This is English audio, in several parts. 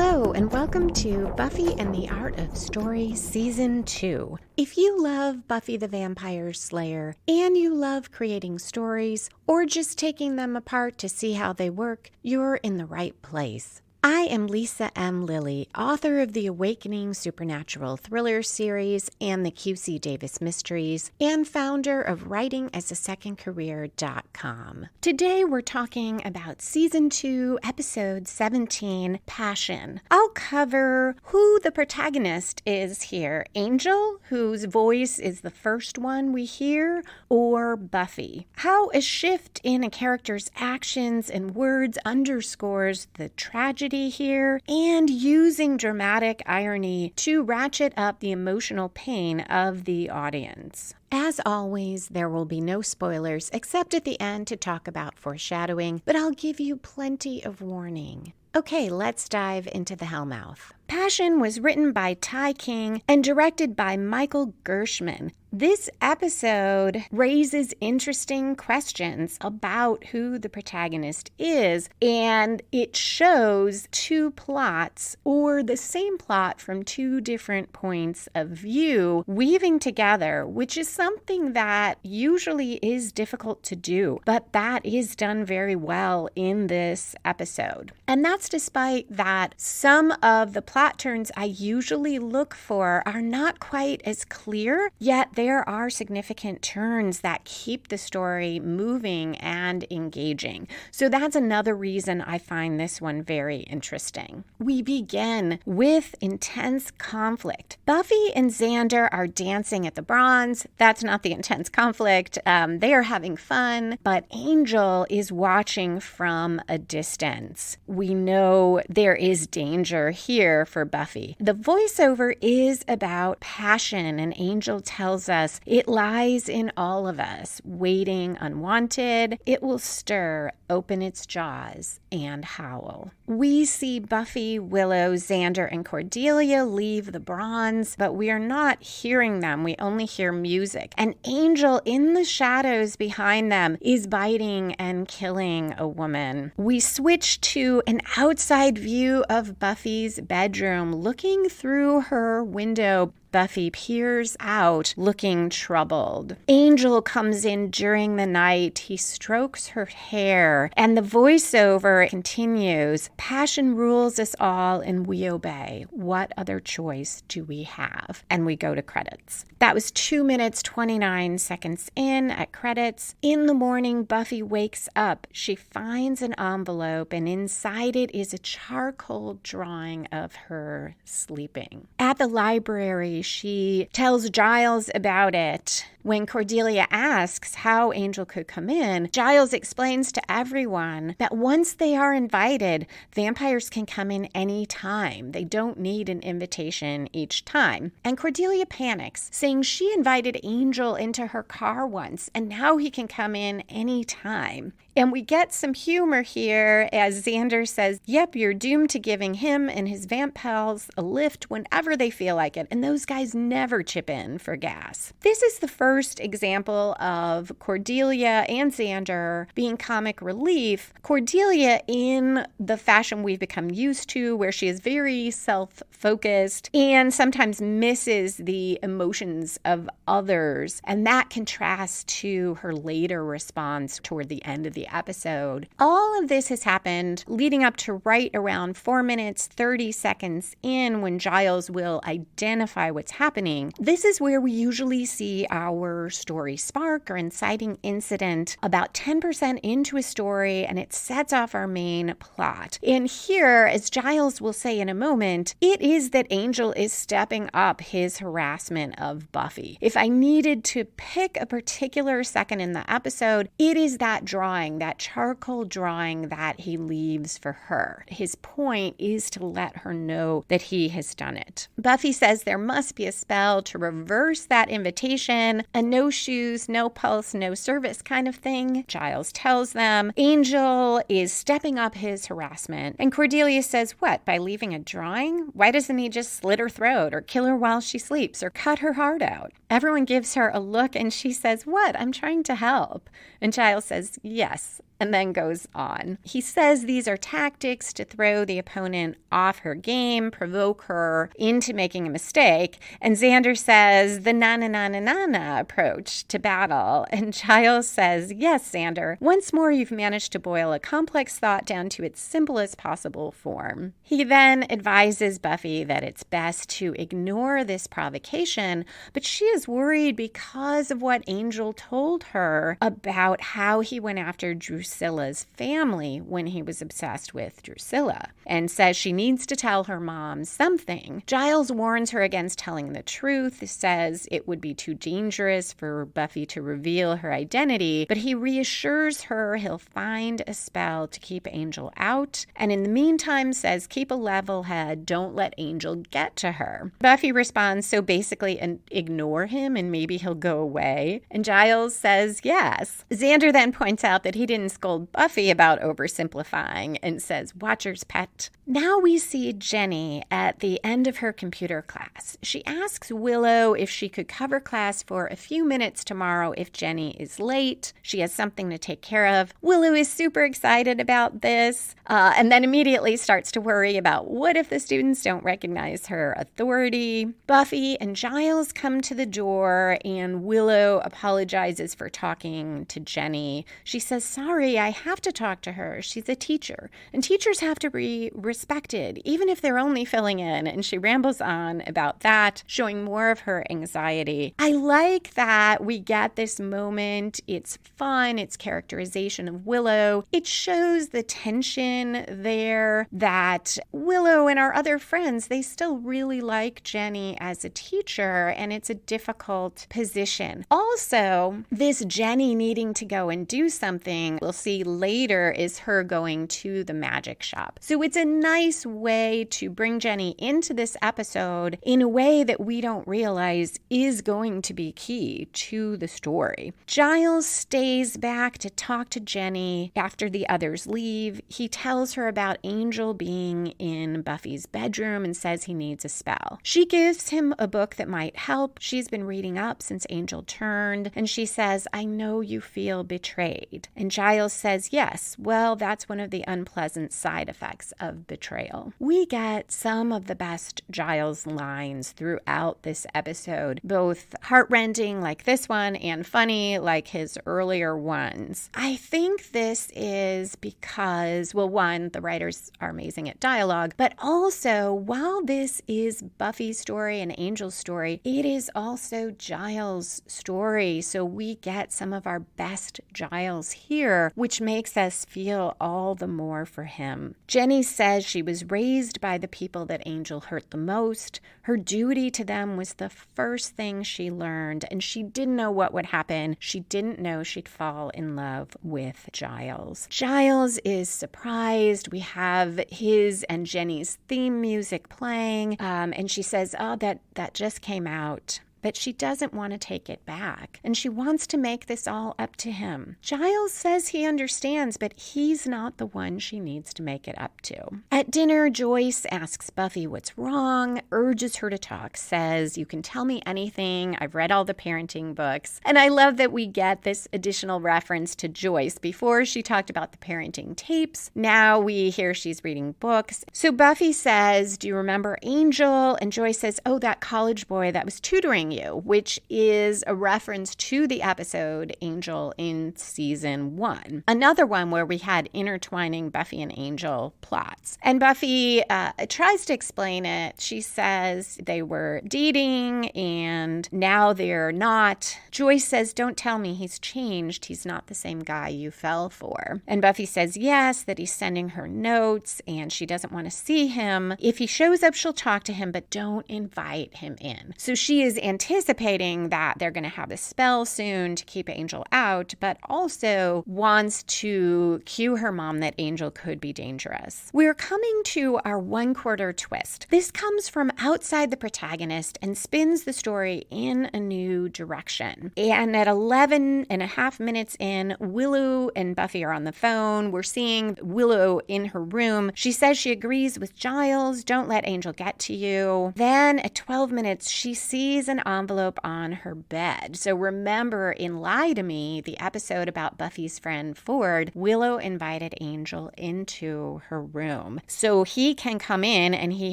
Hello, and welcome to Buffy and the Art of Story Season 2. If you love Buffy the Vampire Slayer, and you love creating stories, or just taking them apart to see how they work, you're in the right place. I am Lisa M. Lilly, author of the Awakening Supernatural Thriller series and the QC Davis Mysteries, and founder of WritingAsASecondCareer.com. Today we're talking about Season 2, Episode 17, Passion. I'll cover who the protagonist is here, Angel, whose voice is the first one we hear, or Buffy. How a shift in a character's actions and words underscores the tragedy here, and using dramatic irony to ratchet up the emotional pain of the audience. As always, there will be no spoilers except at the end to talk about foreshadowing, but I'll give you plenty of warning. Okay, let's dive into the Hellmouth. Passion was written by Ty King and directed by Michael Gershman. This episode raises interesting questions about who the protagonist is, and it shows two plots, or the same plot from two different points of view, weaving together, which is something that usually is difficult to do, but that is done very well in this episode. And that's despite that some of the plot turns I usually look for are not quite as clear, yet there are significant turns that keep the story moving and engaging. So that's another reason I find this one very interesting. We begin with intense conflict. Buffy and Xander are dancing at the Bronze. That's not the intense conflict. They are having fun, but Angel is watching from a distance. We know there is danger here for Buffy. The voiceover is about passion, and Angel tells us it lies in all of us, waiting unwanted. It will stir, open its jaws, and howl. We see Buffy, Willow, Xander, and Cordelia leave the Bronze, but we are not hearing them. We only hear music. And Angel in the shadows behind them is biting and killing a woman. We switch to an outside view of Buffy's bedroom, looking through her window. Buffy peers out, looking troubled. Angel comes in during the night. He strokes her hair, and the voiceover continues. Passion rules us all, and we obey. What other choice do we have? And we go to credits. That was 2 minutes, 29 seconds in at credits. In the morning, Buffy wakes up. She finds an envelope, and inside it is a charcoal drawing of her sleeping. At the library, she tells Giles about it. When Cordelia asks how Angel could come in, Giles explains to everyone that once they are invited, vampires can come in any time. They don't need an invitation each time. And Cordelia panics, saying she invited Angel into her car once, and now he can come in any time. And we get some humor here as Xander says, yep, you're doomed to giving him and his vamp pals a lift whenever they feel like it, and those guys never chip in for gas. This is the first example of Cordelia and Xander being comic relief. Cordelia in the fashion we've become used to, where she is very self-focused and sometimes misses the emotions of others, and that contrasts to her later response toward the end of the episode. All of this has happened leading up to right around 4 minutes, 30 seconds in, when Giles will identify what's happening. This is where we usually see our story spark or inciting incident about 10% into a story, and it sets off our main plot. And here, as Giles will say in a moment, it is that Angel is stepping up his harassment of Buffy. If I needed to pick a particular second in the episode, it is that drawing, that charcoal drawing that he leaves for her. His point is to let her know that he has done it. Buffy says there must be a spell to reverse that invitation, a no shoes, no pulse, no service kind of thing. Giles tells them Angel is stepping up his harassment. And Cordelia says, what, by leaving a drawing? Why doesn't he just slit her throat or kill her while she sleeps or cut her heart out? Everyone gives her a look and she says, what? I'm trying to help. And Giles says, yes, and then goes on. He says these are tactics to throw the opponent off her game, provoke her into making a mistake. And Xander says the na-na-na-na-na-na approach to battle. And Giles says, yes, Xander, once more you've managed to boil a complex thought down to its simplest possible form. He then advises Buffy that it's best to ignore this provocation, but she is worried because of what Angel told her about how he went after Drusilla's family when he was obsessed with Drusilla, and says she needs to tell her mom something. Giles warns her against telling the truth, says it would be too dangerous for Buffy to reveal her identity, but he reassures her he'll find a spell to keep Angel out, and in the meantime says keep a level head, don't let Angel get to her. Buffy responds, so basically ignore him and maybe he'll go away. And Giles says yes. Xander then points out that he didn't scold Buffy about oversimplifying and says, Watcher's pet. Now we see Jenny at the end of her computer class. She asks Willow if she could cover class for a few minutes tomorrow if Jenny is late. She has something to take care of. Willow is super excited about this and then immediately starts to worry about what if the students don't recognize her authority. Buffy and Giles come to the door and Willow apologizes for talking to Jenny. She says, sorry, I have to talk to her. She's a teacher and teachers have to be respected, even if they're only filling in. And she rambles on about that, showing more of her anxiety. I like that we get this moment. It's fun. It's characterization of Willow. It shows the tension there that Willow and our other friends, they still really like Jenny as a teacher, and it's a difficult position. Also, this Jenny needing to go and do something, we'll see later, is her going to the magic shop. So it's a nice way to bring Jenny into this episode in a way that we don't realize is going to be key to the story. Giles stays back to talk to Jenny after the others leave. He tells her about Angel being in Buffy's bedroom and says he needs a spell. She gives him a book that might help. She's been reading up since Angel turned, and she says, I know you feel betrayed. And Giles says, yes, well, that's one of the unpleasant side effects of betrayal. We get some of the best Giles lines throughout this episode, both heartrending like this one and funny like his earlier ones. I think this is because, well, one, the writers are amazing at dialogue, but also while this is Buffy's story and Angel's story, it is also Giles' story. So we get some of our best Giles here, which makes us feel all the more for him. Jenny says she was raised by the people that Angel hurt the most. Her duty to them was the first thing she learned, and she didn't know what would happen. She didn't know she'd fall in love with Giles. Giles is surprised. We have his and Jenny's theme music playing, and she says, oh, that just came out. But she doesn't want to take it back, and she wants to make this all up to him. Giles says he understands, but he's not the one she needs to make it up to. At dinner, Joyce asks Buffy what's wrong, urges her to talk, says, you can tell me anything, I've read all the parenting books. And I love that we get this additional reference to Joyce. Before she talked about the parenting tapes, now we hear she's reading books. So Buffy says, do you remember Angel? And Joyce says, oh, that college boy that was tutoring you, which is a reference to the episode Angel in season 1. Another one where we had intertwining Buffy and Angel plots. And Buffy tries to explain it. She says they were dating and now they're not. Joyce says, don't tell me he's changed. He's not the same guy you fell for. And Buffy says yes, that he's sending her notes and she doesn't want to see him. If he shows up, she'll talk to him, but don't invite him in. So she is anticipating that they're going to have a spell soon to keep Angel out, but also wants to cue her mom that Angel could be dangerous. We're coming to our 1/4 twist. This comes from outside the protagonist and spins the story in a new direction. And at 11.5 minutes in, Willow and Buffy are on the phone. We're seeing Willow in her room. She says she agrees with Giles, don't let Angel get to you. Then at 12 minutes, she sees an envelope on her bed. So remember in Lie to Me, the episode about Buffy's friend Ford, Willow invited Angel into her room. So he can come in, and he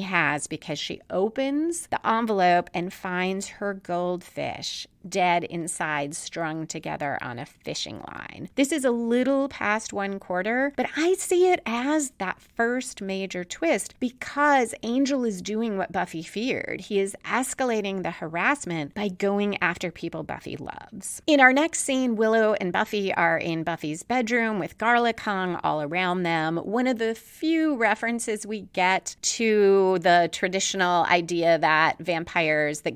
has, because she opens the envelope and finds her goldfish dead inside, strung together on a fishing line. This is a little past 1/4, but I see it as that first major twist because Angel is doing what Buffy feared. He is escalating the harassment by going after people Buffy loves. In our next scene, Willow and Buffy are in Buffy's bedroom with garlic hung all around them. One of the few references we get to the traditional idea that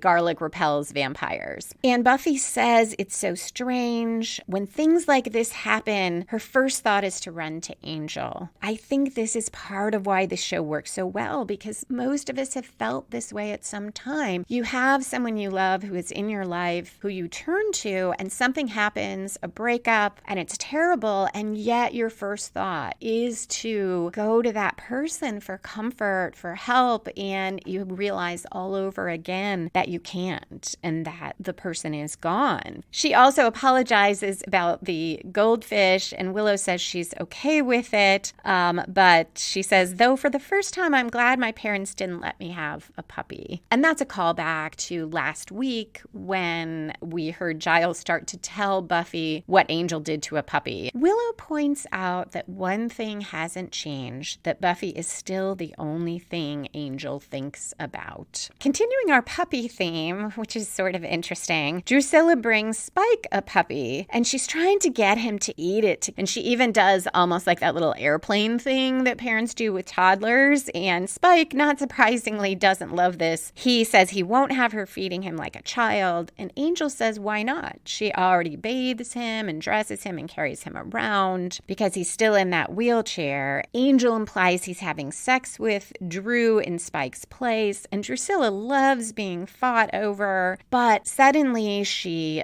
garlic repels vampires. And Buffy says it's so strange. When things like this happen, her first thought is to run to Angel. I think this is part of why the show works so well, because most of us have felt this way at some time. You have someone you love who is in your life, who you turn to, and something happens, a breakup, and it's terrible, and yet your first thought is to go to that person for comfort, for help, and you realize all over again that you can't, and that the person is gone. She also apologizes about the goldfish, and Willow says she's okay with it, but she says, though for the first time, I'm glad my parents didn't let me have a puppy. And that's a callback to last week when we heard Giles start to tell Buffy what Angel did to a puppy. Willow points out that one thing hasn't changed, that Buffy is still the only thing Angel thinks about. Continuing our puppy theme, which is sort of interesting, Drusilla brings Spike a puppy, and she's trying to get him to eat it. And she even does almost like that little airplane thing that parents do with toddlers. And Spike, not surprisingly, doesn't love this. He says he won't have her feeding him like a child. And Angel says, why not? She already bathes him and dresses him and carries him around because he's still in that wheelchair. Angel implies he's having sex with Drew in Spike's place. And Drusilla loves being fought over. But suddenly she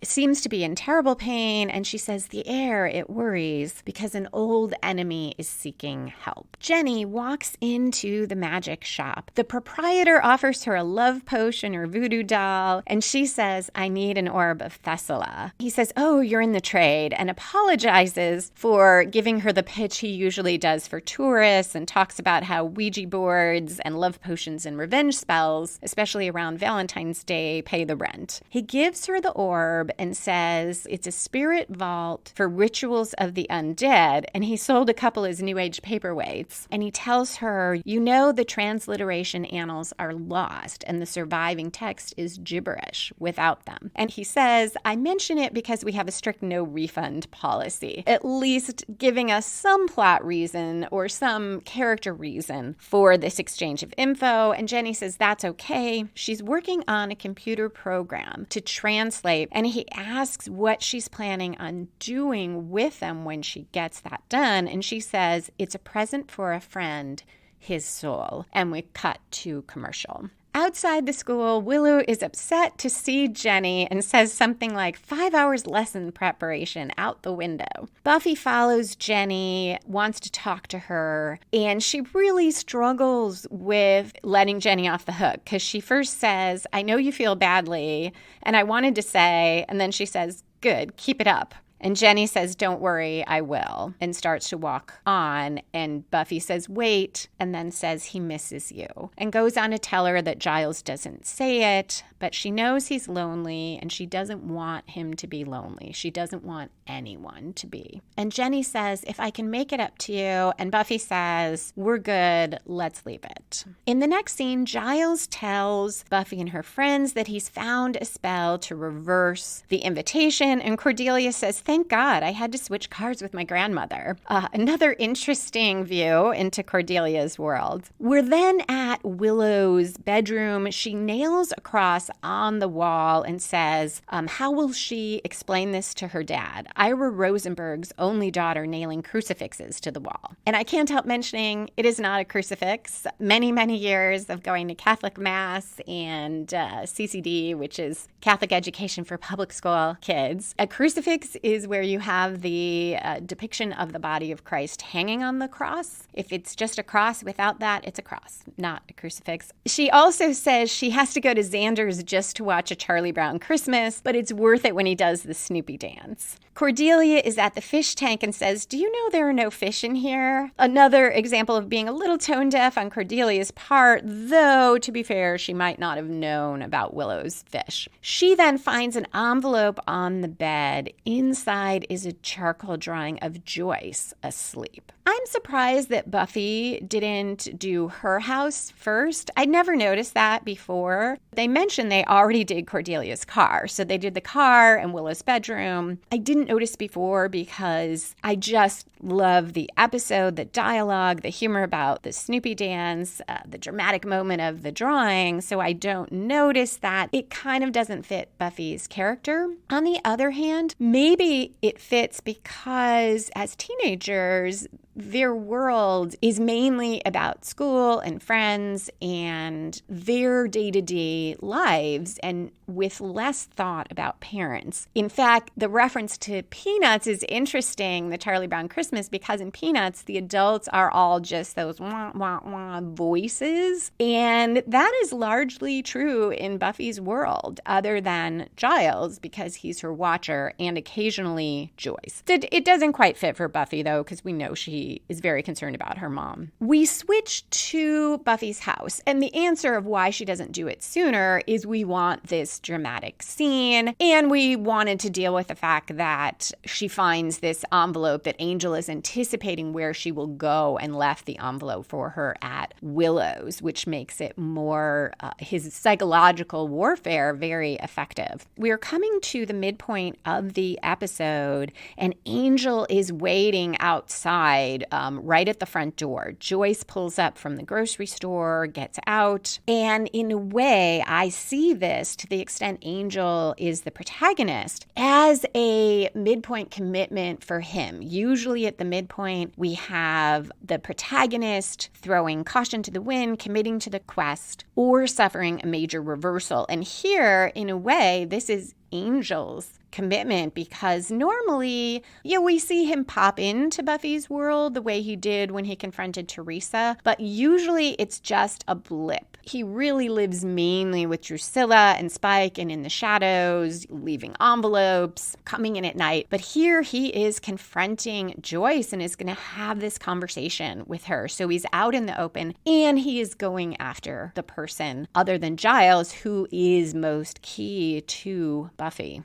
seems to be in terrible pain, and she says the air, it worries because an old enemy is seeking help. Jenny walks into the magic shop. The proprietor offers her a love potion or voodoo doll, and she says, I need an orb of Thessala. He says, oh, you're in the trade, and apologizes for giving her the pitch he usually does for tourists, and talks about how Ouija boards and love potions and revenge spells, especially around Valentine's Day, pay the rent. He gives her the orb and says it's a spirit vault for rituals of the undead, and he sold a couple as New Age paperweights. And he tells her, you know, the transliteration annals are lost, and the surviving text is gibberish without them. And he says, I mention it because we have a strict no refund policy, at least giving us some plot reason or some character reason for this exchange of info. And Jenny says that's okay. She's working on a computer program to translate, and he asks what she's planning on doing with them when she gets that done, and she says it's a present for a friend, his soul. And we cut to commercial. Outside the school, Willow is upset to see Jenny and says something like 5 hours lesson preparation out the window. Buffy follows Jenny, wants to talk to her, and she really struggles with letting Jenny off the hook because she first says, I know you feel badly, and I wanted to say, and then she says, good, keep it up. And Jenny says, don't worry, I will, and starts to walk on. And Buffy says, wait, and then says he misses you, and goes on to tell her that Giles doesn't say it, but she knows he's lonely, and she doesn't want him to be lonely. She doesn't want anyone to be. And Jenny says, if I can make it up to you, and Buffy says, we're good, let's leave it. In the next scene, Giles tells Buffy and her friends that he's found a spell to reverse the invitation, and Cordelia says, thank God, I had to switch cars with my grandmother. Another interesting view into Cordelia's world. We're then at Willow's bedroom. She nails a cross on the wall and says, how will she explain this to her dad? Ira Rosenberg's only daughter nailing crucifixes to the wall. And I can't help mentioning it is not a crucifix. Many, many years of going to Catholic Mass and CCD, which is Catholic Education for Public School Kids. A crucifix is is where you have the depiction of the body of Christ hanging on the cross. If it's just a cross, without that, it's a cross, not a crucifix. She also says she has to go to Xander's just to watch A Charlie Brown Christmas, but it's worth it when he does the Snoopy dance. Cordelia is at the fish tank and says, "Do you know there are no fish in here?" Another example of being a little tone deaf on Cordelia's part, though, to be fair, she might not have known about Willow's fish. She then finds an envelope on the bed. Inside is a charcoal drawing of Joyce asleep. I'm surprised that Buffy didn't do her house first. I'd never noticed that before. They mentioned they already did Cordelia's car. So they did the car and Willow's bedroom. I didn't notice before because I just love the episode, the dialogue, the humor about the Snoopy dance, the dramatic moment of the drawing. So I don't notice that. It kind of doesn't fit Buffy's character. On the other hand, maybe it fits because as teenagers, their world is mainly about school and friends and their day-to-day lives and with less thought about parents. In fact, the reference to Peanuts is interesting, the Charlie Brown Christmas, because in Peanuts, the adults are all just those wah, wah, wah voices. And that is largely true in Buffy's world, other than Giles, because he's her watcher, and occasionally Joyce. It doesn't quite fit for Buffy, though, because we know she is very concerned about her mom. We switch to Buffy's house, and the answer of why she doesn't do it sooner is we want this dramatic scene, and we wanted to deal with the fact that she finds this envelope that Angel is anticipating where she will go and left the envelope for her at Willow's, which makes it more his psychological warfare very effective. We are coming to the midpoint of the episode, and Angel is waiting outside right at the front door. Joyce pulls up from the grocery store, gets out, and in a way, I see this to the extent Angel is the protagonist as a midpoint commitment for him. Usually at the midpoint, we have the protagonist throwing caution to the wind, committing to the quest, or suffering a major reversal. And here, in a way, this is Angel's commitment, because normally, we see him pop into Buffy's world the way he did when he confronted Teresa, but usually it's just a blip. He really lives mainly with Drusilla and Spike and in the shadows, leaving envelopes, coming in at night. But here he is confronting Joyce and is going to have this conversation with her. So he's out in the open and he is going after the person other than Giles, who is most key to Buffy.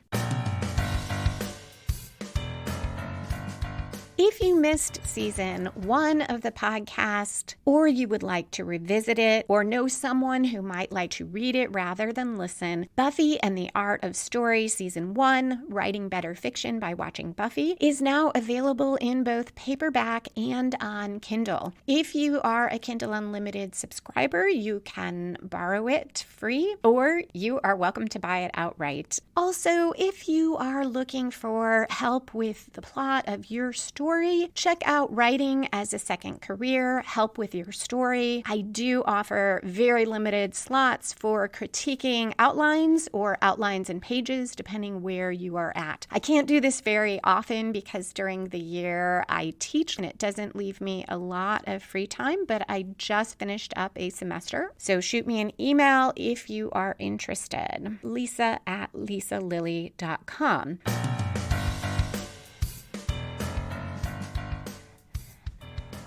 If you missed season 1 of the podcast, or you would like to revisit it, or know someone who might like to read it rather than listen, Buffy and the Art of Story Season 1, Writing Better Fiction by Watching Buffy, is now available in both paperback and on Kindle. If you are a Kindle Unlimited subscriber, you can borrow it free, or you are welcome to buy it outright. Also, if you are looking for help with the plot of your story, check out Writing as a Second Career, Help with Your Story. I do offer very limited slots for critiquing outlines or outlines and pages, depending where you are at. I can't do this very often because during the year I teach and it doesn't leave me a lot of free time, but I just finished up a semester. So shoot me an email if you are interested. Lisa@lisalily.com.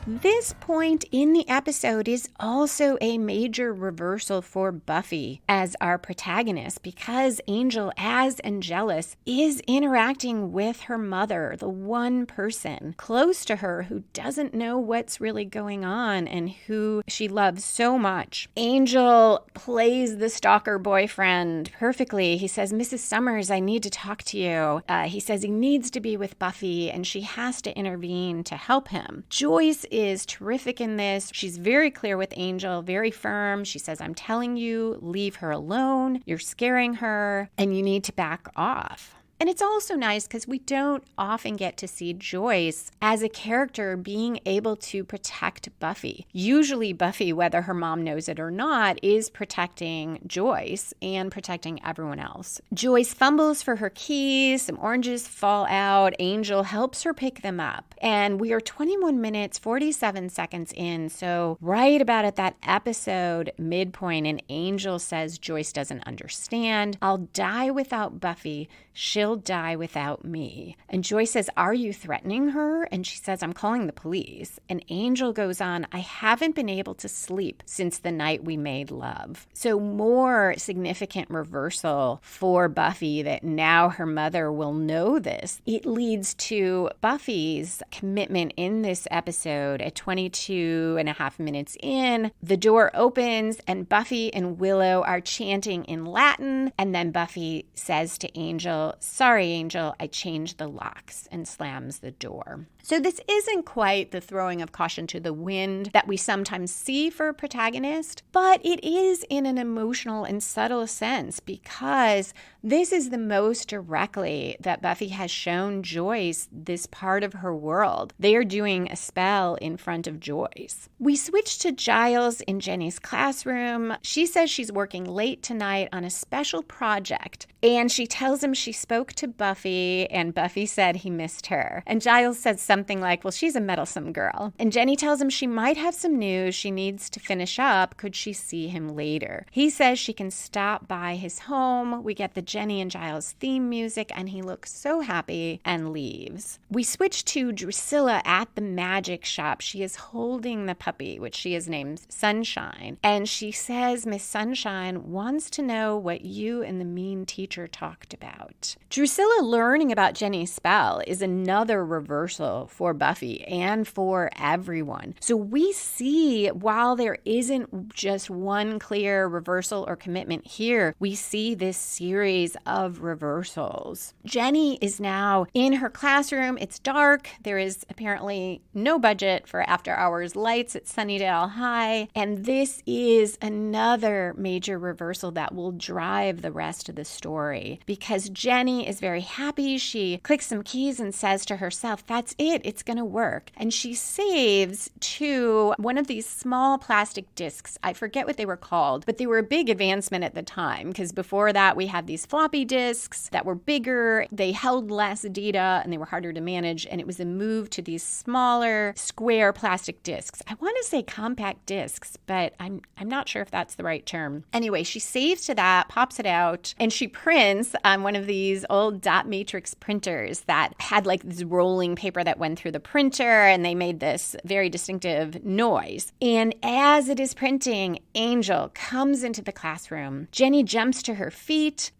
This point in the episode is also a major reversal for Buffy as our protagonist, because Angel, as Angelus, is interacting with her mother, the one person close to her who doesn't know what's really going on and who she loves so much. Angel plays the stalker boyfriend perfectly. He says, "Mrs. Summers, I need to talk to you." He says he needs to be with Buffy and she has to intervene to help him. Joyce is terrific in this. She's very clear with Angel, very firm. She says, "I'm telling you, leave her alone. You're scaring her and you need to back off." And it's also nice because we don't often get to see Joyce as a character being able to protect Buffy. Usually Buffy, whether her mom knows it or not, is protecting Joyce and protecting everyone else. Joyce fumbles for her keys, some oranges fall out, Angel helps her pick them up. And we are 21 minutes, 47 seconds in, so right about at that episode midpoint, and Angel says Joyce doesn't understand. I'll die without Buffy. She'll die without me. And Joyce says, are you threatening her? And she says, I'm calling the police. And Angel goes on, I haven't been able to sleep since the night we made love. So more significant reversal for Buffy that now her mother will know this. It leads to Buffy's commitment in this episode at 22 and a half minutes in. The door opens and Buffy and Willow are chanting in Latin. And then Buffy says to Angel, sorry, Angel, I changed the locks, and slams the door. So this isn't quite the throwing of caution to the wind that we sometimes see for a protagonist, but it is in an emotional and subtle sense because this is the most directly that Buffy has shown Joyce this part of her world. They are doing a spell in front of Joyce. We switch to Giles in Jenny's classroom. She says she's working late tonight on a special project, and she tells him she spoke to Buffy, and Buffy said he missed her. And Giles says something like, well, she's a meddlesome girl. And Jenny tells him she might have some news she needs to finish up. Could she see him later? He says she can stop by his home. We get the Jenny and Giles theme music, and he looks so happy and leaves. We switch to Drusilla at the magic shop. She is holding the puppy, which she has named Sunshine. And she says Miss Sunshine wants to know what you and the mean teacher talked about. Drusilla learning about Jenny's spell is another reversal for Buffy and for everyone. So we see, while there isn't just one clear reversal or commitment here, we see this series of reversals. Jenny is now in her classroom. It's dark. There is apparently no budget for after-hours lights at Sunnydale High. And this is another major reversal that will drive the rest of the story because Jenny is very happy. She clicks some keys and says to herself, that's it. It's going to work. And she saves to one of these small plastic discs. I forget what they were called, but they were a big advancement at the time because before that we had these floppy disks that were bigger. They held less data and they were harder to manage. And it was a move to these smaller square plastic discs. I want to say compact discs, but I'm not sure if that's the right term. Anyway, she saves to that, pops it out, and she prints on one of these old dot matrix printers that had like this rolling paper that went through the printer, and they made this very distinctive noise. And as it is printing, Angel comes into the classroom. Jenny jumps to her feet.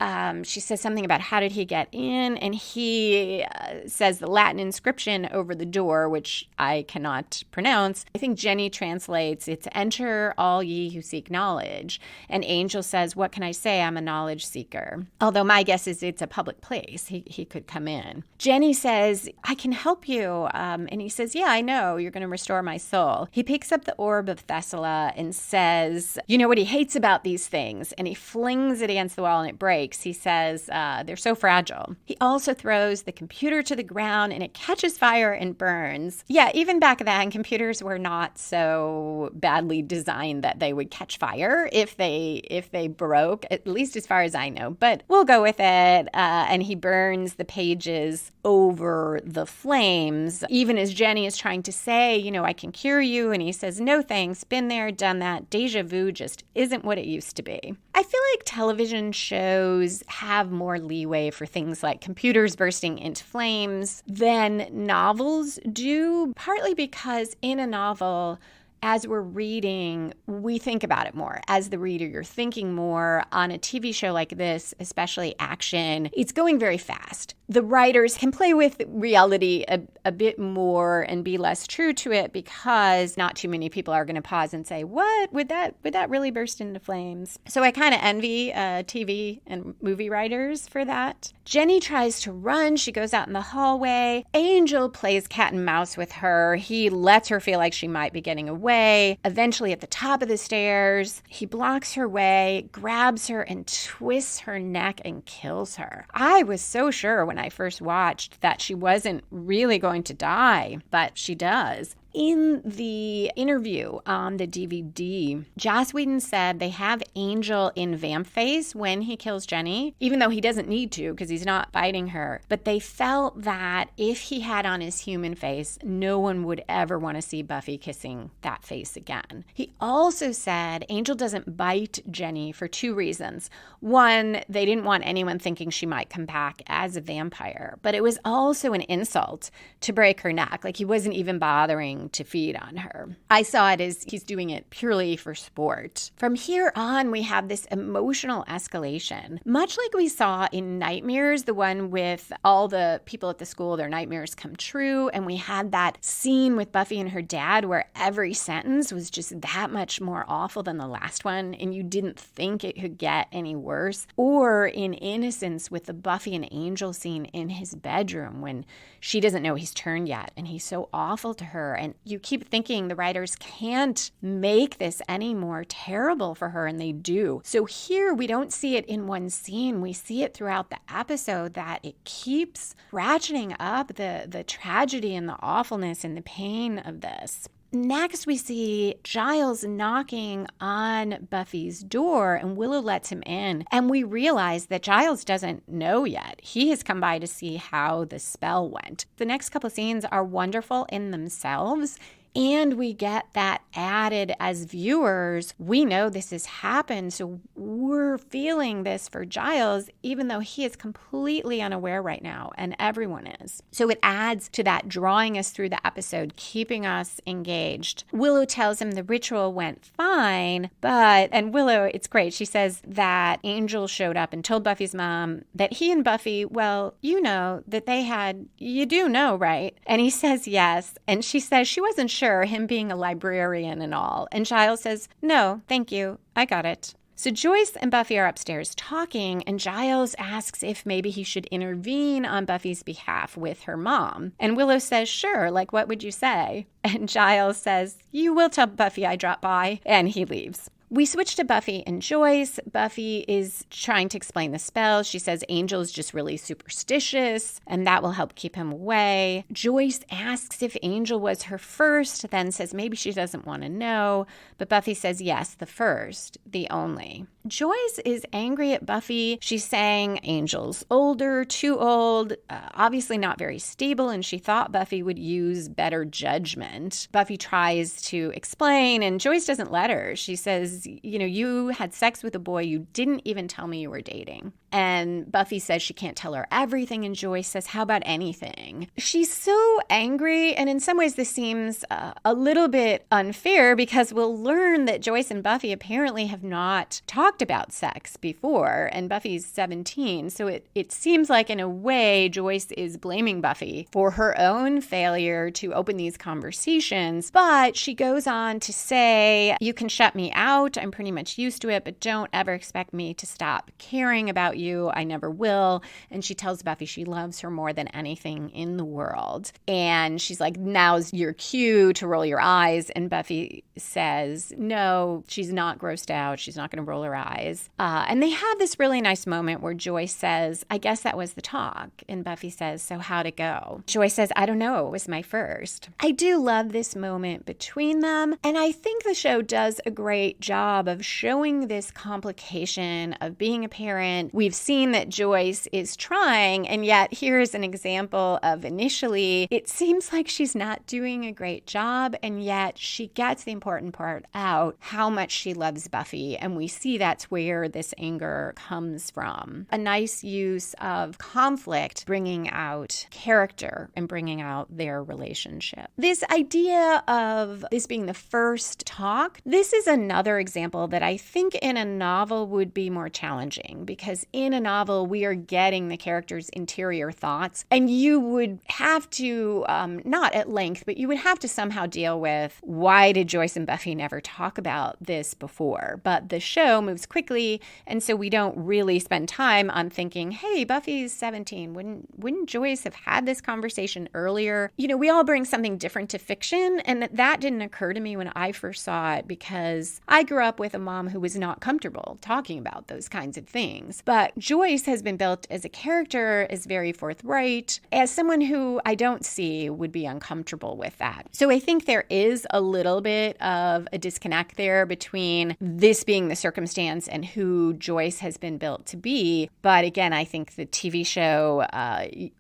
She says something about how did he get in, and he says the Latin inscription over the door, which I cannot pronounce. I think Jenny translates, it's enter all ye who seek knowledge. And Angel says, what can I say? I'm a knowledge seeker. Although my guess is it's a public place. He could come in. Jenny says, I can help you. And he says, yeah, I know. You're going to restore my soul. He picks up the orb of Thessala and says, you know what he hates about these things? And he flings it against the wall and it breaks. He says, they're so fragile. He also throws the computer to the ground and it catches fire and burns. Yeah, even back then, computers were not so badly designed that they would catch fire if they broke, at least as far as I know. But we'll go with it. And he burns the pages over the flames, even as Jenny is trying to say, you know, I can cure you. And he says, no thanks, been there, done that. Deja vu just isn't what it used to be. I feel like television shows have more leeway for things like computers bursting into flames than novels do, partly because in a novel, as we're reading, we think about it more. As the reader, you're thinking more. On a TV show like this, especially action, it's going very fast. the writers can play with reality a bit more and be less true to it because not too many people are going to pause and say, what? Would that really burst into flames? So I kind of envy TV and movie writers for that. Jenny tries to run. She goes out in the hallway. Angel plays cat and mouse with her. He lets her feel like she might be getting away. Eventually at the top of the stairs, he blocks her way, grabs her and twists her neck and kills her. I was so sure when I first watched that she wasn't really going to die, but she does. In the interview on the DVD, Joss Whedon said they have Angel in vamp face when he kills Jenny, even though he doesn't need to because he's not biting her. But they felt that if he had on his human face, no one would ever want to see Buffy kissing that face again. He also said Angel doesn't bite Jenny for two reasons. One, they didn't want anyone thinking she might come back as a vampire, but it was also an insult to break her neck. Like he wasn't even bothering to feed on her. I saw it as he's doing it purely for sport. From here on, we have this emotional escalation, much like we saw in Nightmares, the one with all the people at the school, their nightmares come true. And we had that scene with Buffy and her dad where every sentence was just that much more awful than the last one. And you didn't think it could get any worse. Or in Innocence with the Buffy and Angel scene in his bedroom when she doesn't know he's turned yet. And he's so awful to her. And you keep thinking the writers can't make this any more terrible for her, and they do. So here we don't see it in one scene. We see it throughout the episode that it keeps ratcheting up the tragedy and the awfulness and the pain of this. Next, we see Giles knocking on Buffy's door, and Willow lets him in. And we realize that Giles doesn't know yet. He has come by to see how the spell went. The next couple scenes are wonderful in themselves. And we get that added as viewers. We know this has happened, so we're feeling this for Giles, even though he is completely unaware right now, and everyone is. So it adds to that, drawing us through the episode, keeping us engaged. Willow tells him the ritual went fine, and Willow, it's great. She says that Angel showed up and told Buffy's mom that he and Buffy, well, you know, that they had, you do know, right? And he says yes. And she says she wasn't sure, him being a librarian and all. And Giles says, no, thank you. I got it. So Joyce and Buffy are upstairs talking, and Giles asks if maybe he should intervene on Buffy's behalf with her mom. And Willow says, sure, like what would you say? And Giles says, you will tell Buffy I dropped by, and he leaves. We switch to Buffy and Joyce. Buffy is trying to explain the spell. She says Angel's just really superstitious, and that will help keep him away. Joyce asks if Angel was her first, then says maybe she doesn't want to know. But Buffy says yes, the first, the only. Joyce is angry at Buffy. She's saying Angel's older, too old, obviously not very stable, and she thought Buffy would use better judgment. Buffy tries to explain, and Joyce doesn't let her. She says, you know, you had sex with a boy you didn't even tell me you were dating. And Buffy says she can't tell her everything, and Joyce says, how about anything? She's so angry, and in some ways this seems a little bit unfair because we'll learn that Joyce and Buffy apparently have not talked about sex before, and Buffy's 17, so it seems like in a way Joyce is blaming Buffy for her own failure to open these conversations, but she goes on to say, you can shut me out, I'm pretty much used to it, but don't ever expect me to stop caring about you. I never will. And she tells Buffy she loves her more than anything in the world. And she's like, now's your cue to roll your eyes. And Buffy says, no, she's not grossed out. She's not going to roll her eyes. And they have this really nice moment where Joyce says, I guess that was the talk. And Buffy says, so how'd it go? Joyce says, I don't know. It was my first. I do love this moment between them. And I think the show does a great job of showing this complication of being a parent. We've seen that Joyce is trying, and yet here's an example of initially it seems like she's not doing a great job, and yet she gets the important part out, how much she loves Buffy, and we see that's where this anger comes from. A nice use of conflict bringing out character and bringing out their relationship. This idea of this being the first talk, this is another example that I think in a novel would be more challenging, because in a novel, we are getting the character's interior thoughts. And you would have to, not at length, but you would have to somehow deal with, why did Joyce and Buffy never talk about this before? But the show moves quickly, and so we don't really spend time on thinking, hey, Buffy's 17. Wouldn't Joyce have had this conversation earlier? You know, we all bring something different to fiction, and that didn't occur to me when I first saw it, because I grew up with a mom who was not comfortable talking about those kinds of things. But Joyce has been built as a character, as very forthright, as someone who I don't see would be uncomfortable with that. So I think there is a little bit of a disconnect there between this being the circumstance and who Joyce has been built to be. But again, I think the TV show,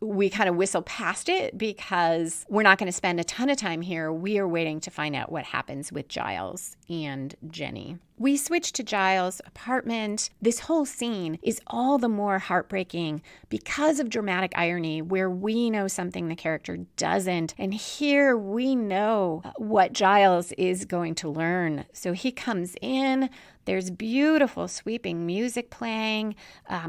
we kind of whistle past it because we're not going to spend a ton of time here. We are waiting to find out what happens with Giles and Jenny. We switch to Giles' apartment. This whole scene is all the more heartbreaking because of dramatic irony, where we know something the character doesn't. And here we know what Giles is going to learn. So he comes in. There's beautiful sweeping music playing,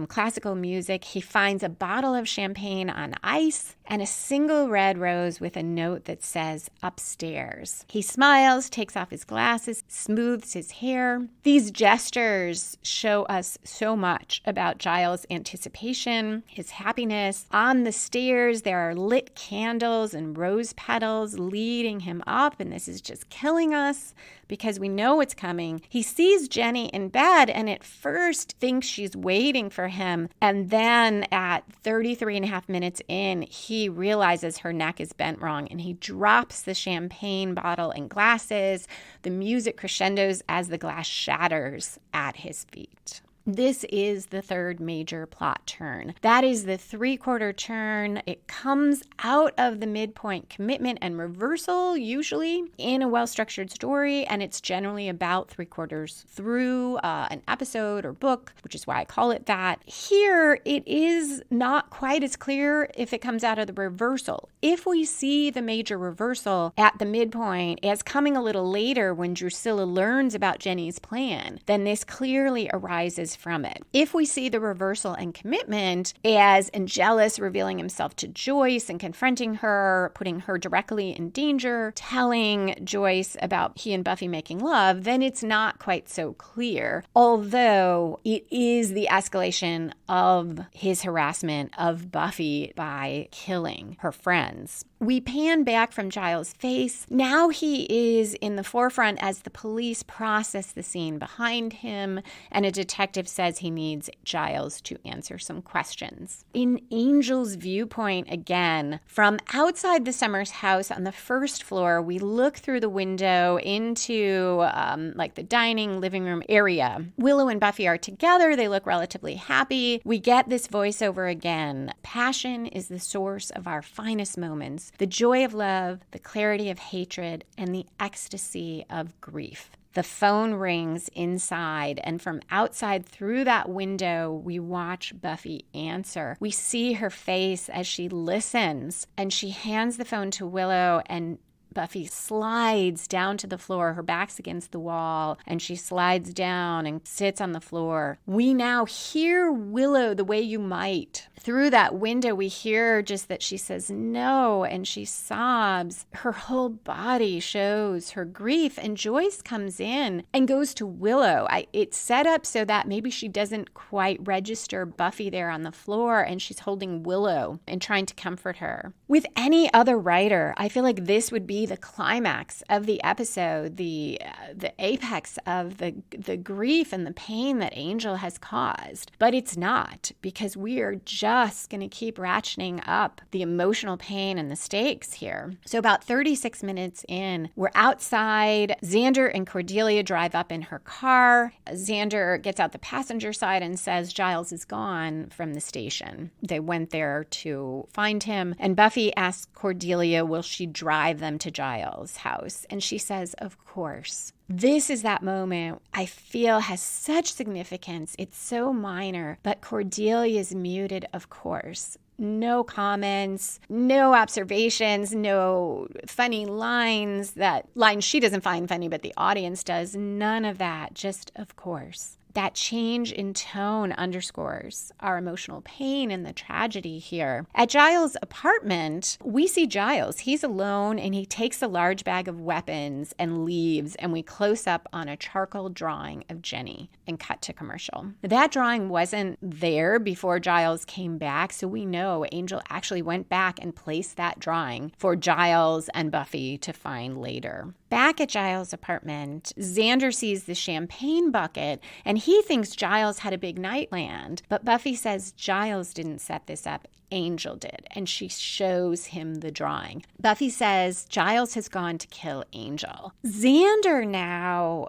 classical music. He finds a bottle of champagne on ice and a single red rose with a note that says upstairs. He smiles, takes off his glasses, smooths his hair. These gestures show us so much about Giles' anticipation, his happiness. On the stairs, there are lit candles and rose petals leading him up, and this is just killing us because we know what's coming. He sees Jenny in bed and at first thinks she's waiting for him. And then at 33 and a half minutes in, he realizes her neck is bent wrong and he drops the champagne bottle and glasses. The music crescendos as the glass shatters at his feet. This is the third major plot turn. That is the three-quarter turn. It comes out of the midpoint commitment and reversal, usually in a well-structured story, and it's generally about three-quarters through an episode or book, which is why I call it that. Here, it is not quite as clear if it comes out of the reversal. If we see the major reversal at the midpoint as coming a little later when Drusilla learns about Jenny's plan, then this clearly arises from it. If we see the reversal and commitment as Angelus revealing himself to Joyce and confronting her, putting her directly in danger, telling Joyce about he and Buffy making love, then it's not quite so clear. Although it is the escalation of his harassment of Buffy by killing her friends. We pan back from Giles' face. Now he is in the forefront as the police process the scene behind him, and a detective says he needs Giles to answer some questions. In Angel's viewpoint, again, from outside the Summers house on the first floor, we look through the window into like the dining, living room area. Willow and Buffy are together. They look relatively happy. We get this voiceover again. Passion is the source of our finest moments. The joy of love, the clarity of hatred, and the ecstasy of grief. The phone rings inside, and from outside through that window, we watch Buffy answer. We see her face as she listens, and she hands the phone to Willow, and Buffy slides down to the floor. Her back's against the wall, and she slides down and sits on the floor. We now hear Willow the way you might. Through that window, we hear just that she says no, and she sobs. Her whole body shows her grief, and Joyce comes in and goes to Willow. It's set up so that maybe she doesn't quite register Buffy there on the floor, and she's holding Willow and trying to comfort her. With any other writer, I feel like this would be the climax of the episode, the apex of the grief and the pain that Angel has caused. But it's not, because we are just going to keep ratcheting up the emotional pain and the stakes here. So about 36 minutes in, we're outside. Xander and Cordelia drive up in her car. Xander gets out the passenger side and says Giles is gone from the station. They went there to find him. And Buffy asks Cordelia, will she drive them to Giles' house? And she says, of course. This is that moment I feel has such significance. It's so minor, but Cordelia's muted, of course. No comments, no observations, no funny lines, that lines she doesn't find funny, but the audience does. None of that, just of course. That change in tone underscores our emotional pain and the tragedy here. At Giles' apartment, we see Giles. He's alone and he takes a large bag of weapons and leaves, and we close up on a charcoal drawing of Jenny and cut to commercial. That drawing wasn't there before Giles came back, so we know Angel actually went back and placed that drawing for Giles and Buffy to find later. Back at Giles' apartment, Xander sees the champagne bucket and he thinks Giles had a big night planned, but Buffy says Giles didn't set this up. Angel did, and she shows him the drawing. Buffy says Giles has gone to kill Angel. Xander now,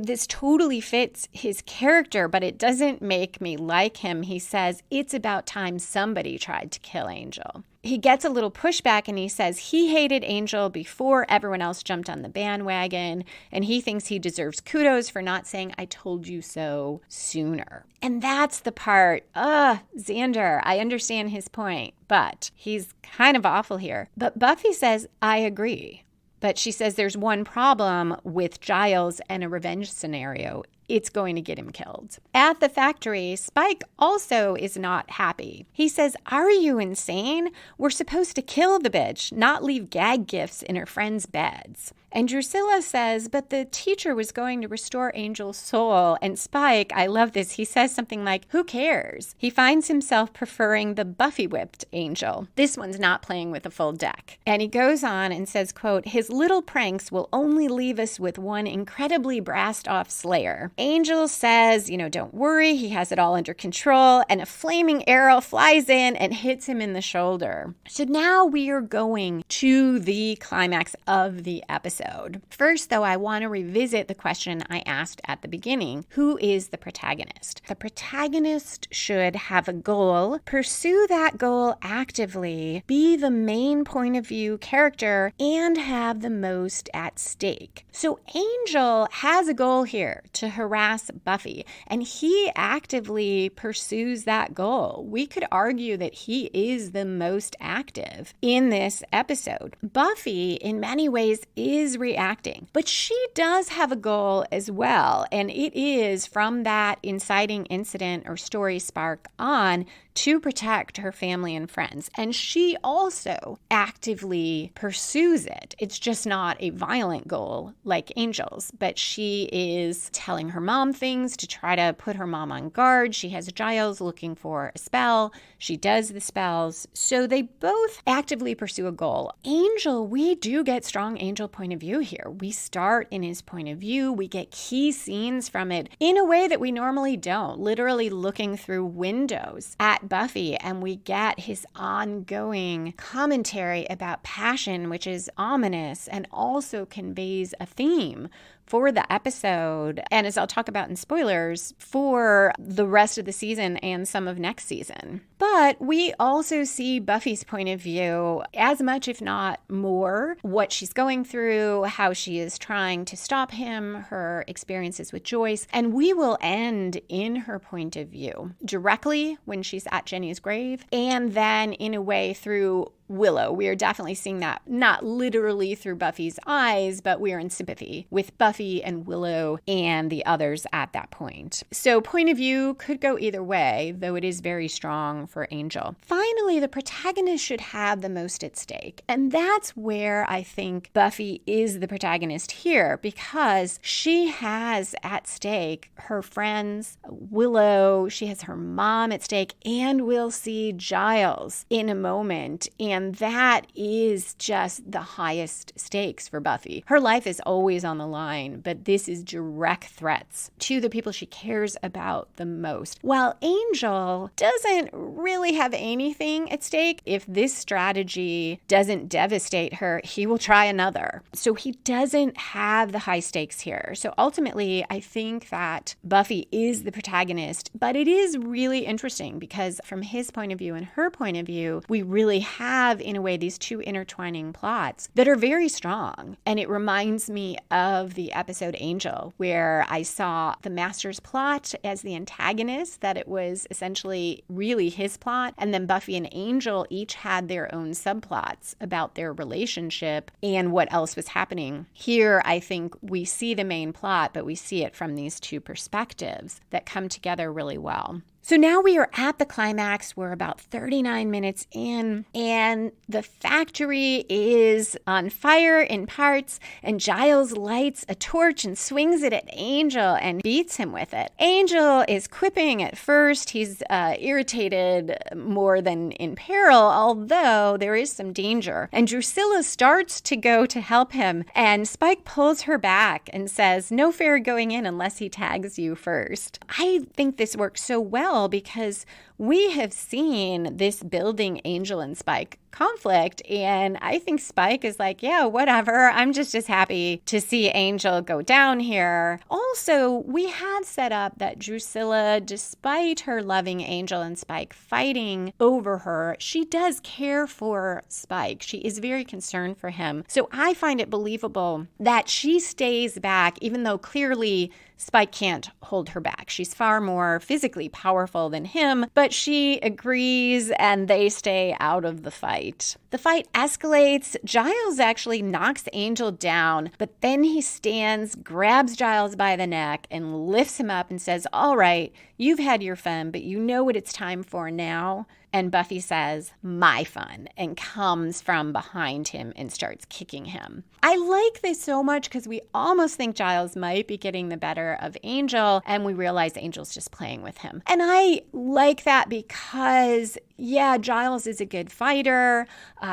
this totally fits his character, but it doesn't make me like him. He says it's about time somebody tried to kill Angel. He gets a little pushback and he says he hated Angel before everyone else jumped on the bandwagon, and he thinks he deserves kudos for not saying I told you so sooner. And that's the part, Xander, I understand his point, but he's kind of awful here. But Buffy says, I agree. But she says there's one problem with Giles and a revenge scenario. It's going to get him killed. At the factory, Spike also is not happy. He says, are you insane? We're supposed to kill the bitch, not leave gag gifts in her friends' beds. And Drusilla says, but the teacher was going to restore Angel's soul. And Spike, I love this, he says something like, who cares? He finds himself preferring the Buffy-whipped Angel. This one's not playing with a full deck. And he goes on and says, quote, his little pranks will only leave us with one incredibly brassed-off Slayer. Angel says, don't worry, he has it all under control. And a flaming arrow flies in and hits him in the shoulder. So now we are going to the climax of the episode. First, though, I want to revisit the question I asked at the beginning. Who is the protagonist? The protagonist should have a goal, pursue that goal actively, be the main point of view character, and have the most at stake. So Angel has a goal here to harass Buffy, and he actively pursues that goal. We could argue that he is the most active in this episode. Buffy, in many ways, is reacting, but she does have a goal as well, and it is from that inciting incident or story spark on to protect her family and friends. And she also actively pursues it. It's just not a violent goal like Angel's, but she is telling her mom things to try to put her mom on guard. She has Giles looking for a spell. She does the spells. So they both actively pursue a goal. Angel, we do get strong Angel point of view here. We start in his point of view. We get key scenes from it in a way that we normally don't, literally looking through windows at Buffy, and we get his ongoing commentary about passion, which is ominous and also conveys a theme for the episode, and as I'll talk about in spoilers, for the rest of the season and some of next season. But we also see Buffy's point of view as much, if not more, what she's going through, how she is trying to stop him, her experiences with Joyce, and we will end in her point of view, directly when she's at Jenny's grave, and then in a way through Willow. We are definitely seeing that, not literally through Buffy's eyes, but we are in sympathy with Buffy and Willow and the others at that point. So point of view could go either way, though it is very strong for Angel. Finally, the protagonist should have the most at stake. And that's where I think Buffy is the protagonist here, because she has at stake her friends, Willow, she has her mom at stake, and we'll see Giles in a moment. And that is just the highest stakes for Buffy. Her life is always on the line, but this is direct threats to the people she cares about the most. While Angel doesn't really have anything at stake, if this strategy doesn't devastate her, he will try another. So he doesn't have the high stakes here. So ultimately, I think that Buffy is the protagonist, but it is really interesting because from his point of view and her point of view, we really have have, in a way, these two intertwining plots that are very strong. And it reminds me of the episode Angel, where I saw the Master's plot as the antagonist, that it was essentially really his plot. And then Buffy and Angel each had their own subplots about their relationship and what else was happening. Here, I think we see the main plot, but we see it from these two perspectives that come together really well. So now we are at the climax. We're about 39 minutes in, and the factory is on fire in parts, and Giles lights a torch and swings it at Angel and beats him with it. Angel is quipping at first. He's irritated more than in peril, although there is some danger. And Drusilla starts to go to help him, and Spike pulls her back and says, "No fair going in unless he tags you first." I think this works so well because we have seen this building Angel and Spike conflict, and I think Spike is like, yeah, whatever. I'm just as happy to see Angel go down here. Also, we had set up that Drusilla, despite her loving Angel and Spike fighting over her, she does care for Spike. She is very concerned for him. So I find it believable that she stays back, even though clearly Spike can't hold her back. She's far more physically powerful than him, but she agrees and they stay out of the fight. The fight escalates. Giles actually knocks Angel down, but then he stands, grabs Giles by the neck, and lifts him up and says, "All right, you've had your fun, but you know what it's time for now?" And Buffy says, "My fun," and comes from behind him and starts kicking him. I like this so much because we almost think Giles might be getting the better of Angel, and we realize Angel's just playing with him. And I like that because, yeah, Giles is a good fighter.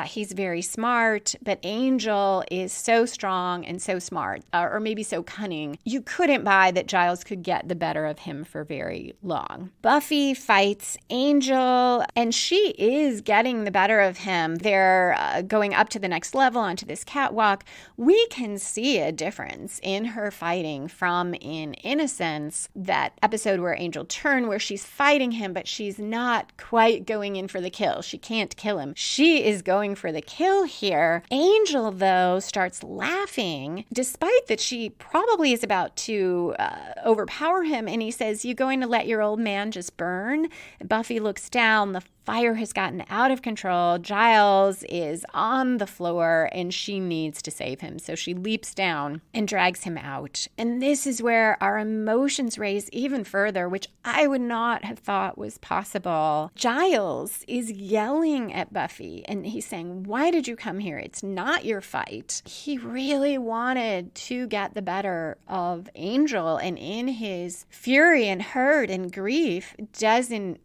He's very smart, but Angel is so strong and so smart, or maybe so cunning. You couldn't buy that Giles could get the better of him for very long. Buffy fights Angel, and she is getting the better of him. They're going up to the next level onto this catwalk. We can see a difference in her fighting from in Innocence, that episode where Angel turned, where she's fighting him, but she's not quite going in for the kill. She can't kill him. She is going for the kill here. Angel, though, starts laughing, despite that she probably is about to overpower him, and he says, "You going to let your old man just burn?" Buffy looks down. The fire has gotten out of control. Giles is on the floor and she needs to save him. So she leaps down and drags him out. And this is where our emotions raise even further, which I would not have thought was possible. Giles is yelling at Buffy and he's saying, "Why did you come here? It's not your fight." He really wanted to get the better of Angel, and in his fury and hurt and grief doesn't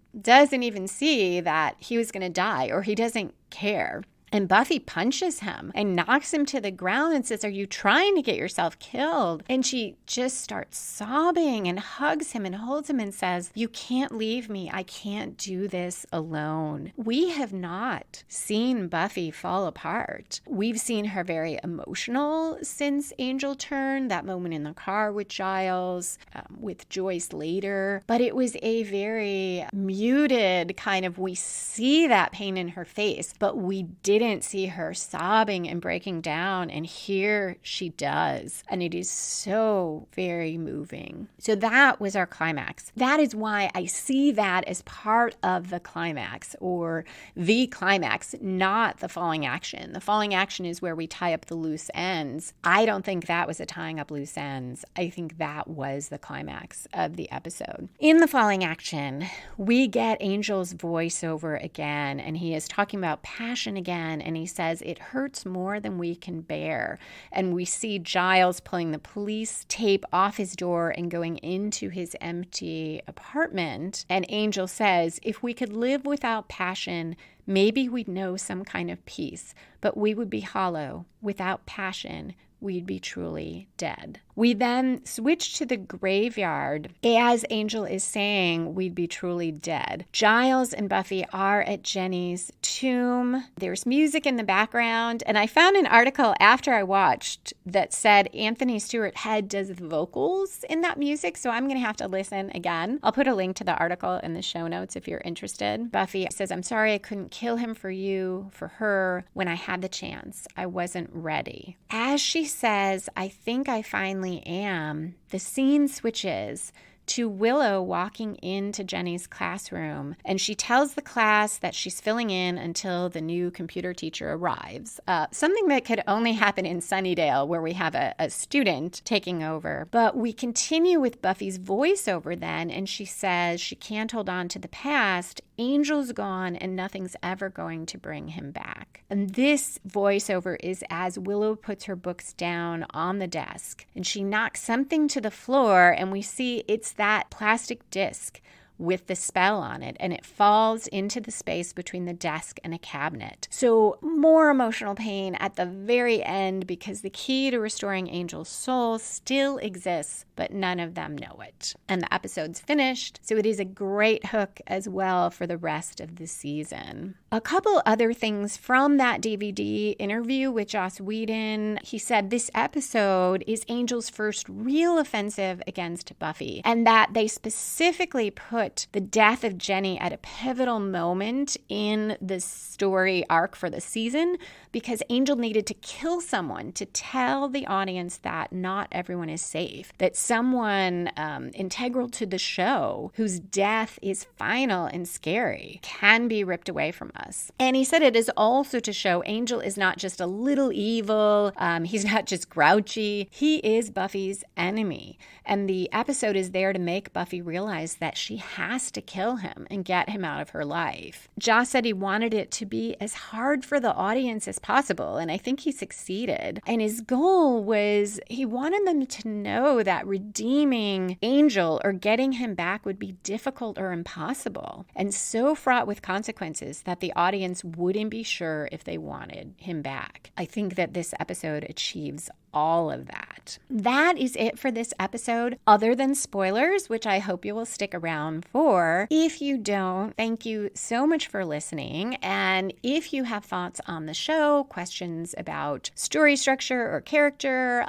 even see that he was going to die, or he doesn't care. And Buffy punches him and knocks him to the ground and says, "Are you trying to get yourself killed?" And she just starts sobbing and hugs him and holds him and says, "You can't leave me. I can't do this alone." We have not seen Buffy fall apart. We've seen her very emotional since Angel turned, that moment in the car with Giles, with Joyce later. But it was a very muted kind of, we see that pain in her face, but we didn't see her sobbing and breaking down, and here she does, and it is so very moving. So that was our climax. That is why I see that as part of the climax, or the climax, not the falling action. The falling action is where we tie up the loose ends. I don't think that was a tying up loose ends. I think that was the climax of the episode. In the falling action, we get Angel's voiceover again, and he is talking about passion again. And he says, "It hurts more than we can bear." And we see Giles pulling the police tape off his door and going into his empty apartment. And Angel says, "If we could live without passion, maybe we'd know some kind of peace. But we would be hollow. Without passion, we'd be truly dead." We then switch to the graveyard. As Angel is saying, we'd be truly dead. Giles and Buffy are at Jenny's tomb. There's music in the background, and I found an article after I watched that said Anthony Stewart Head does the vocals in that music, so I'm going to have to listen again. I'll put a link to the article in the show notes if you're interested. Buffy says, "I'm sorry I couldn't kill him for you, for her, when I had the chance. I wasn't ready." As she says, "I think I finally am," the scene switches to Willow walking into Jenny's classroom, and she tells the class that she's filling in until the new computer teacher arrives. Something that could only happen in Sunnydale, where we have a student taking over. But we continue with Buffy's voiceover then, and she says she can't hold on to the past. Angel's gone and nothing's ever going to bring him back. And this voiceover is as Willow puts her books down on the desk, and she knocks something to the floor, and we see it's that plastic disc with the spell on it, and it falls into the space between the desk and a cabinet. So more emotional pain at the very end, because the key to restoring Angel's soul still exists, but none of them know it. And the episode's finished, so it is a great hook as well for the rest of the season. A couple other things from that DVD interview with Joss Whedon. He said this episode is Angel's first real offensive against Buffy, and that they specifically put the death of Jenny at a pivotal moment in the story arc for the season, because Angel needed to kill someone to tell the audience that not everyone is safe, that someone integral to the show whose death is final and scary can be ripped away from us. And he said it is also to show Angel is not just a little evil, he's not just grouchy, he is Buffy's enemy. And the episode is there to make Buffy realize that she has to kill him and get him out of her life. Joss said he wanted it to be as hard for the audience as possible, and I think he succeeded. And his goal was he wanted them to know that redeeming Angel or getting him back would be difficult or impossible, and so fraught with consequences that the audience wouldn't be sure if they wanted him back. I think that this episode achieves all of that. That is it for this episode, other than spoilers, which I hope you will stick around for. If you don't, thank you so much for listening. And if you have thoughts on the show, questions about story structure or character,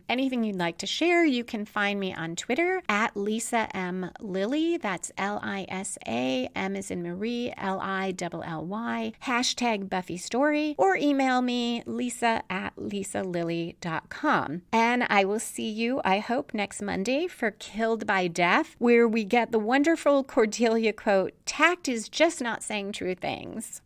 anything you'd like to share, you can find me on Twitter at Lisa M. Lilly. That's Lisa, M as in Marie, Lilly, hashtag Buffy Story, or email me, lisa@lisalilly.com. And I will see you, I hope, next Monday for Killed by Death, where we get the wonderful Cordelia quote, "Tact is just not saying true things."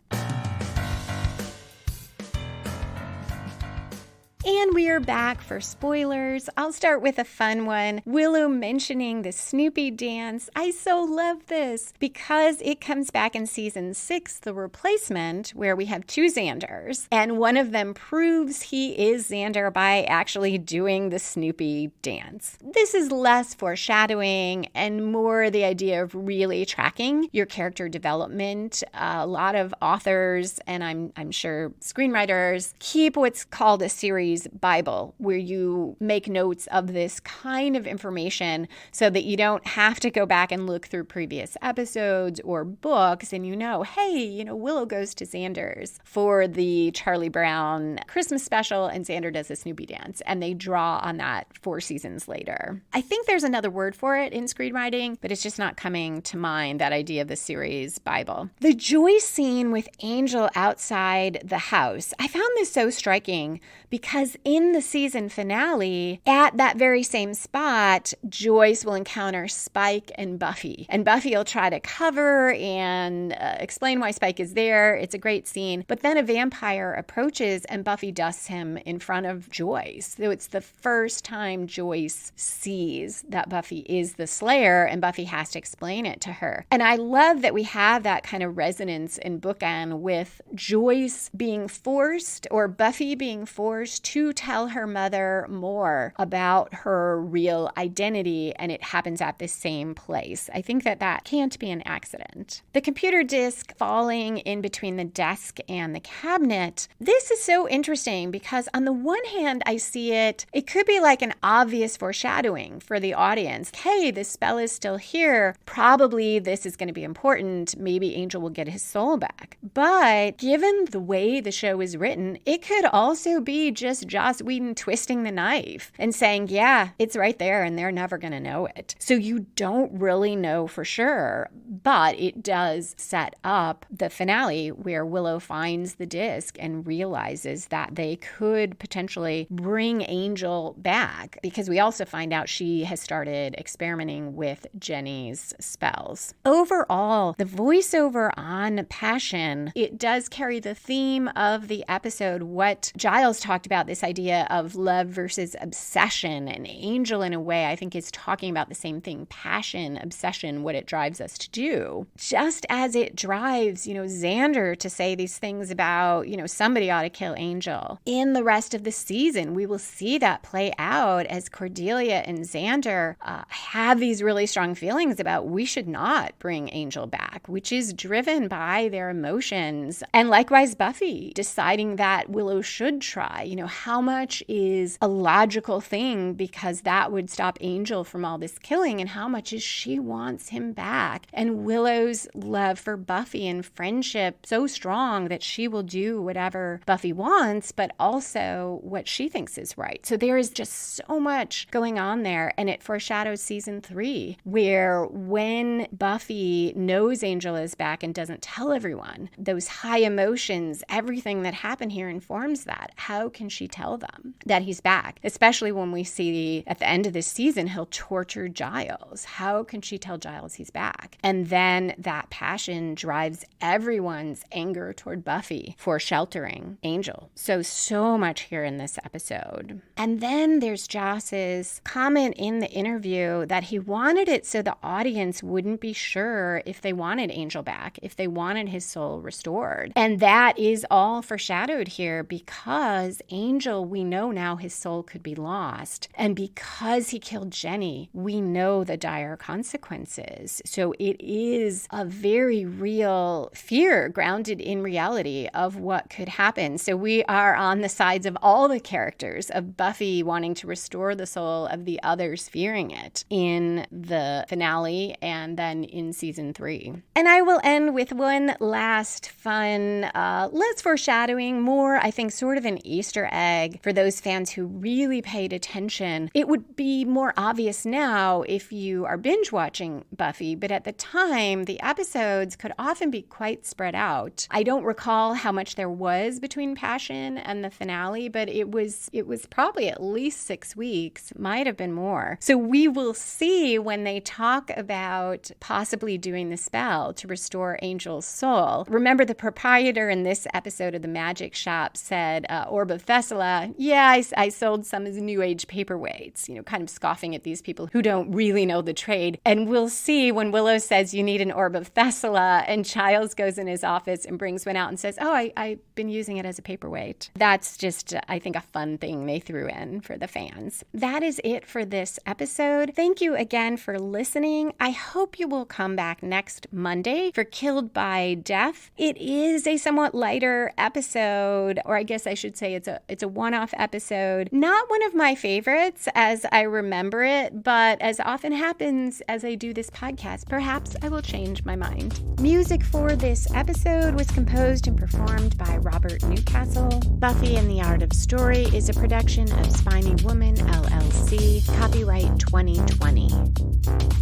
And we are back for spoilers. I'll start with a fun one. Willow mentioning the Snoopy dance. I so love this because it comes back in season 6, The Replacement, where we have 2 Xanders. And one of them proves he is Xander by actually doing the Snoopy dance. This is less foreshadowing and more the idea of really tracking your character development. A lot of authors, and I'm sure screenwriters, keep what's called a series Bible, where you make notes of this kind of information so that you don't have to go back and look through previous episodes or books, and hey, Willow goes to Xander's for the Charlie Brown Christmas special, and Xander does a Snoopy dance, and they draw on that 4 seasons later. I think there's another word for it in screenwriting, but it's just not coming to mind, that idea of the series Bible. The Joyce scene with Angel outside the house, I found this so striking because in the season finale, at that very same spot, Joyce will encounter Spike and Buffy. And Buffy will try to cover and explain why Spike is there. It's a great scene. But then a vampire approaches and Buffy dusts him in front of Joyce. So it's the first time Joyce sees that Buffy is the Slayer, and Buffy has to explain it to her. And I love that we have that kind of resonance in bookend with Joyce being forced, or Buffy being forced to tell her mother more about her real identity, and it happens at the same place. I think that can't be an accident. The computer disk falling in between the desk and the cabinet. This is so interesting because on the one hand, I see it could be like an obvious foreshadowing for the audience. Hey, this spell is still here. Probably this is going to be important. Maybe Angel will get his soul back. But given the way the show is written, it could also be just Joss Whedon twisting the knife and saying, yeah, it's right there and they're never going to know it. So you don't really know for sure, but it does set up the finale where Willow finds the disc and realizes that they could potentially bring Angel back, because we also find out she has started experimenting with Jenny's spells. Overall, the voiceover on Passion, it does carry the theme of the episode, what Giles talked about, this idea of love versus obsession, and Angel in a way I think is talking about the same thing, passion, obsession, what it drives us to do. Just as it drives, Xander to say these things about, somebody ought to kill Angel. In the rest of the season, we will see that play out as Cordelia and Xander have these really strong feelings about we should not bring Angel back, which is driven by their emotions. And likewise, Buffy deciding that Willow should try. How much is a logical thing because that would stop Angel from all this killing, and how much is she wants him back? And Willow's love for Buffy and friendship so strong that she will do whatever Buffy wants, but also what she thinks is right. So there is just so much going on there, and it foreshadows season 3, where when Buffy knows Angel is back and doesn't tell everyone, those high emotions, everything that happened here informs that. How can she tell them that he's back? Especially when we see at the end of this season, he'll torture Giles. How can she tell Giles he's back? And then that passion drives everyone's anger toward Buffy for sheltering Angel. So much here in this episode. And then there's Joss's comment in the interview that he wanted it so the audience wouldn't be sure if they wanted Angel back, if they wanted his soul restored. And that is all foreshadowed here because Angel, we know now his soul could be lost. And because he killed Jenny, we know the dire consequences. So it is a very real fear grounded in reality of what could happen. So we are on the sides of all the characters, of Buffy wanting to restore the soul, of the others fearing it in the finale and then in season 3. And I will end with one last fun, less foreshadowing, more, I think, sort of an Easter egg for those fans who really paid attention. It would be more obvious now if you are binge watching Buffy, but at the time, the episodes could often be quite spread out. I don't recall how much there was between Passion and the finale, but it was probably at least 6 weeks, might have been more. So we will see when they talk about possibly doing the spell to restore Angel's soul. Remember, the proprietor in this episode of the Magic Shop said, Orb of Thessala, yeah, I sold some as New Age paperweights, kind of scoffing at these people who don't really know the trade. And we'll see when Willow says you need an Orb of Thessala and Giles goes in his office and brings one out and says, oh, I've been using it as a paperweight. That's just, I think, a fun thing they threw in for the fans. That is it for this episode. Thank you again for listening. I hope you will come back next Monday for Killed by Death. It is a somewhat lighter episode, or I guess I should say it's a one-off episode. Not one of my favorites as I remember it, but as often happens as I do this podcast, perhaps I will change my mind. Music for this episode was composed and performed by Robert Newcastle. Buffy and the Art of Story is a production of Spiny Woman, LLC, copyright 2020.